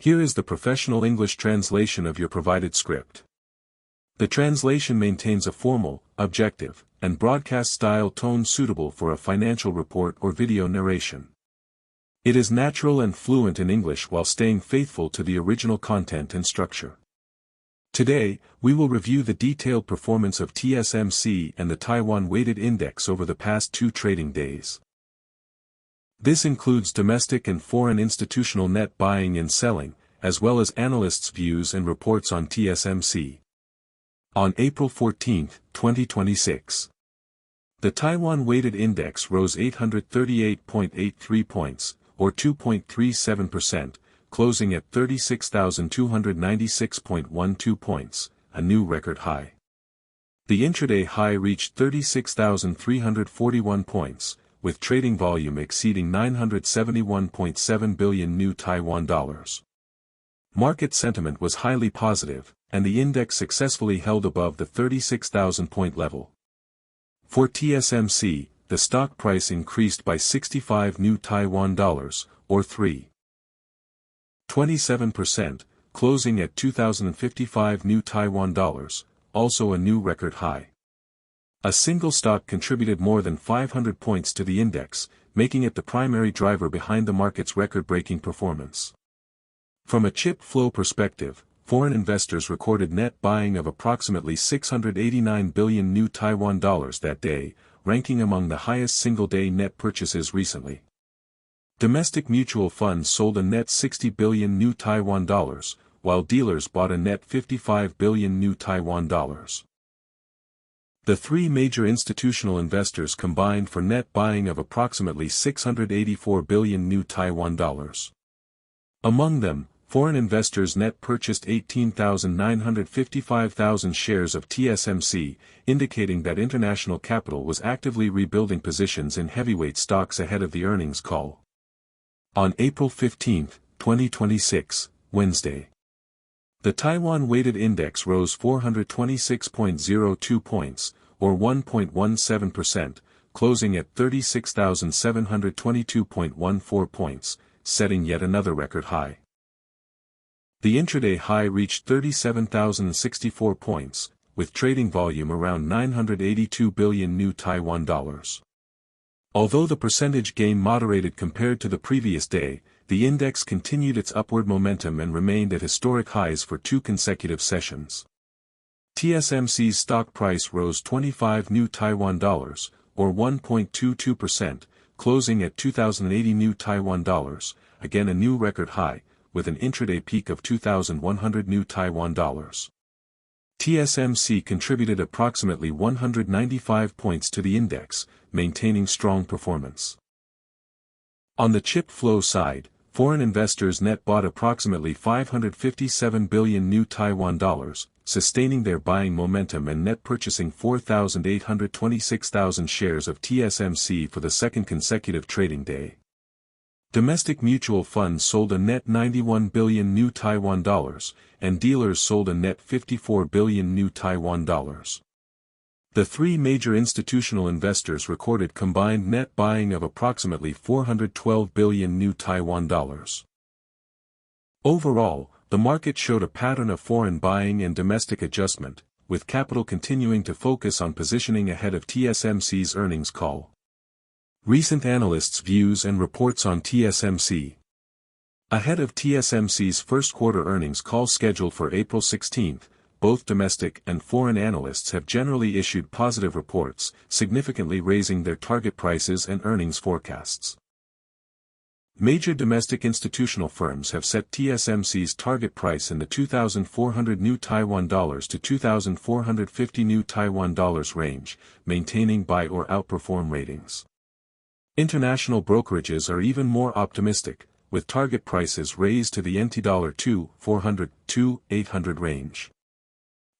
Here is the professional English translation of your provided script. The translation maintains a formal, objective, and broadcast-style tone suitable for a financial report or video narration. It is natural and fluent in English while staying faithful to the original content and structure. Today, we will review the detailed performance of TSMC and the Taiwan Weighted Index over the past 2 trading days. This includes domestic and foreign institutional net buying and selling, as well as analysts' views and reports on TSMC. On April 14, 2026, the Taiwan Weighted Index rose 838.83 points, or 2.37%, closing at 36,296.12 points, a new record high. The intraday high reached 36,341 points, with trading volume exceeding 971.7 billion new Taiwan dollars. Market sentiment was highly positive, and the index successfully held above the 36,000-point level. For TSMC, the stock price increased by 65 new Taiwan dollars, or 3.27%, closing at 2,055 new Taiwan dollars, also a new record high. A single stock contributed more than 500 points to the index, making it the primary driver behind the market's record-breaking performance. From a chip flow perspective, foreign investors recorded net buying of approximately 689 billion new Taiwan dollars that day, ranking among the highest single-day net purchases recently. Domestic mutual funds sold a net 60 billion new Taiwan dollars, while dealers bought a net 55 billion new Taiwan dollars. The 3 major institutional investors combined for net buying of approximately 684 billion new Taiwan dollars. Among them, foreign investors net purchased 18,955,000 shares of TSMC, indicating that international capital was actively rebuilding positions in heavyweight stocks ahead of the earnings call. On April 15, 2026, Wednesday, the Taiwan Weighted Index rose 426.02 points, or 1.17%, closing at 36,722.14 points, setting yet another record high. The intraday high reached 37,064 points, with trading volume around 982 billion new Taiwan dollars. Although the percentage gain moderated compared to the previous day, the index continued its upward momentum and remained at historic highs for 2 consecutive sessions. TSMC's stock price rose 25 new Taiwan dollars, or 1.22%, closing at 2,080 new Taiwan dollars, again a new record high, with an intraday peak of 2,100 new Taiwan dollars. TSMC contributed approximately 195 points to the index, maintaining strong performance. On the chip flow side, foreign investors net bought approximately 557 billion new Taiwan dollars, sustaining their buying momentum and net purchasing 4,826,000 shares of TSMC for the second consecutive trading day. Domestic mutual funds sold a net 91 billion new Taiwan dollars, and dealers sold a net 54 billion new Taiwan dollars. The 3 major institutional investors recorded combined net buying of approximately 412 billion new Taiwan dollars. Overall, the market showed a pattern of foreign buying and domestic adjustment, with capital continuing to focus on positioning ahead of TSMC's earnings call. Recent analysts' views and reports on TSMC. Ahead of TSMC's first quarter earnings call scheduled for April 16, both domestic and foreign analysts have generally issued positive reports, significantly raising their target prices and earnings forecasts. Major domestic institutional firms have set TSMC's target price in the 2,400 new Taiwan dollars to 2,450 new Taiwan dollars range, maintaining buy or outperform ratings. International brokerages are even more optimistic, with target prices raised to the NT dollar 2,400 to 800 range.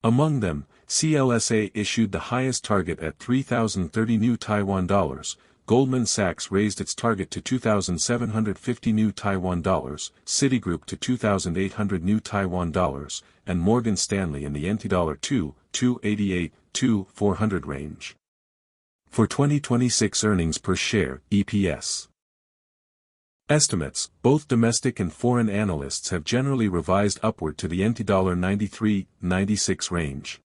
Among them, CLSA issued the highest target at 3,030 new Taiwan dollars, Goldman Sachs raised its target to 2,750 new Taiwan dollars, Citigroup to 2,800 new Taiwan dollars, and Morgan Stanley in the NT dollar 2,288 to 400 range. For 2026 earnings per share (EPS), Estimates: both domestic and foreign analysts have generally revised upward to the $93-96 range.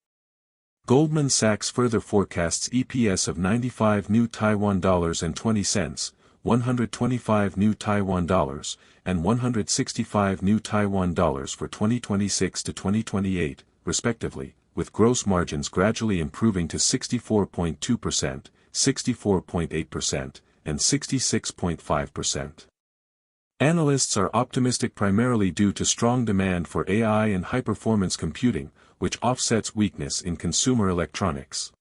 Goldman Sachs further forecasts EPS of 95 new Taiwan dollars and 20 cents, 125 new Taiwan dollars, and 165 new Taiwan dollars for 2026 to 2028, respectively, with gross margins gradually improving to 64.2%, 64.8%, and 66.5%. Analysts are optimistic primarily due to strong demand for AI and high-performance computing, which offsets weakness in consumer electronics.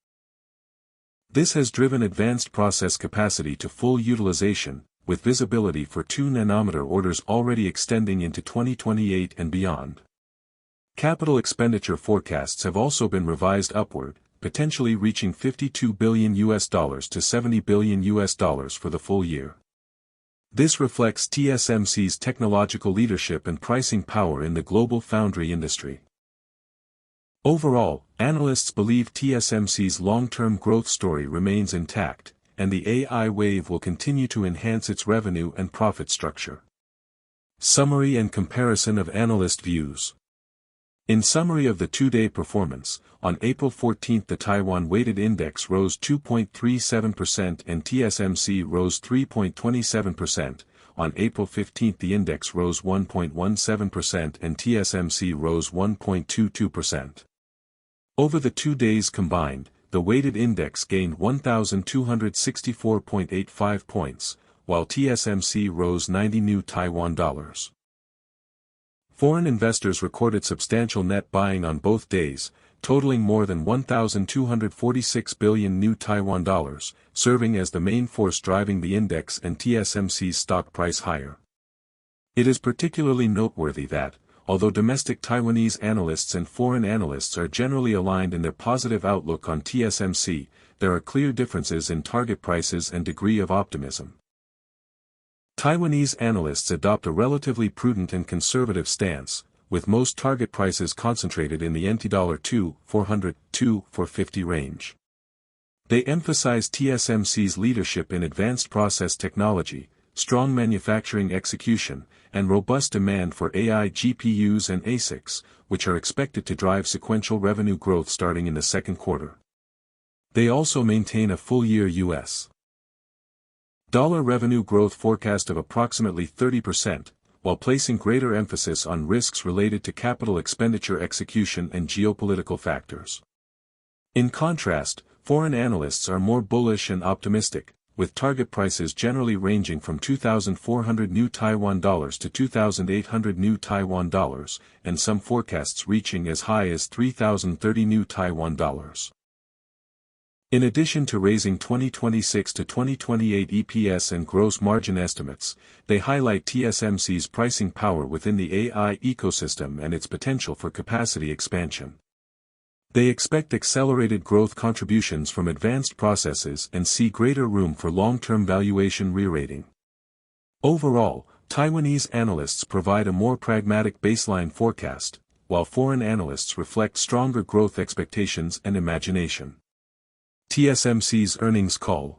This has driven advanced process capacity to full utilization, with visibility for 2-nanometer orders already extending into 2028 and beyond. Capital expenditure forecasts have also been revised upward, potentially reaching $52 billion to $70 billion for the full year. This reflects TSMC's technological leadership and pricing power in the global foundry industry. Overall, analysts believe TSMC's long-term growth story remains intact, and the AI wave will continue to enhance its revenue and profit structure. Summary and comparison of analyst views. In summary of the two-day performance, on April 14 the Taiwan weighted index rose 2.37% and TSMC rose 3.27%, on April 15 the index rose 1.17% and TSMC rose 1.22%. Over the 2 days combined, the weighted index gained 1,264.85 points, while TSMC rose 90 new Taiwan dollars. Foreign investors recorded substantial net buying on both days, totaling more than 1,246 billion new Taiwan dollars, serving as the main force driving the index and TSMC's stock price higher. It is particularly noteworthy that, although domestic Taiwanese analysts and foreign analysts are generally aligned in their positive outlook on TSMC, there are clear differences in target prices and degree of optimism. Taiwanese analysts adopt a relatively prudent and conservative stance, with most target prices concentrated in the NT$ 400 to 450 range. They emphasize TSMC's leadership in advanced process technology, strong manufacturing execution, and robust demand for AI GPUs and ASICs, which are expected to drive sequential revenue growth starting in the second quarter. They also maintain a full-year U.S. dollar revenue growth forecast of approximately 30%, while placing greater emphasis on risks related to capital expenditure execution and geopolitical factors. In contrast, foreign analysts are more bullish and optimistic, with target prices generally ranging from 2,400 new Taiwan dollars to 2,800 new Taiwan dollars, and some forecasts reaching as high as 3,030 new Taiwan dollars. In addition to raising 2026 to 2028 EPS and gross margin estimates, they highlight TSMC's pricing power within the AI ecosystem and its potential for capacity expansion. They expect accelerated growth contributions from advanced processes and see greater room for long-term valuation re-rating. Overall, Taiwanese analysts provide a more pragmatic baseline forecast, while foreign analysts reflect stronger growth expectations and imagination. TSMC's earnings call.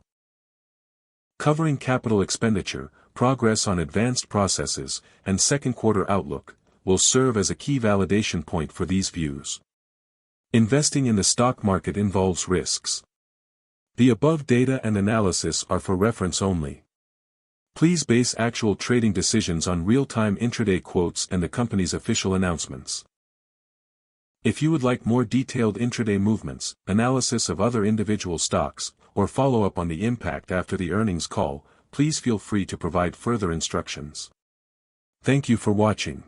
Covering capital expenditure, progress on advanced processes, and second quarter outlook, will serve as a key validation point for these views. Investing in the stock market involves risks. The above data and analysis are for reference only. Please base actual trading decisions on real-time intraday quotes and the company's official announcements. If you would like more detailed intraday movements, analysis of other individual stocks, or follow up on the impact after the earnings call, please feel free to provide further instructions. Thank you for watching.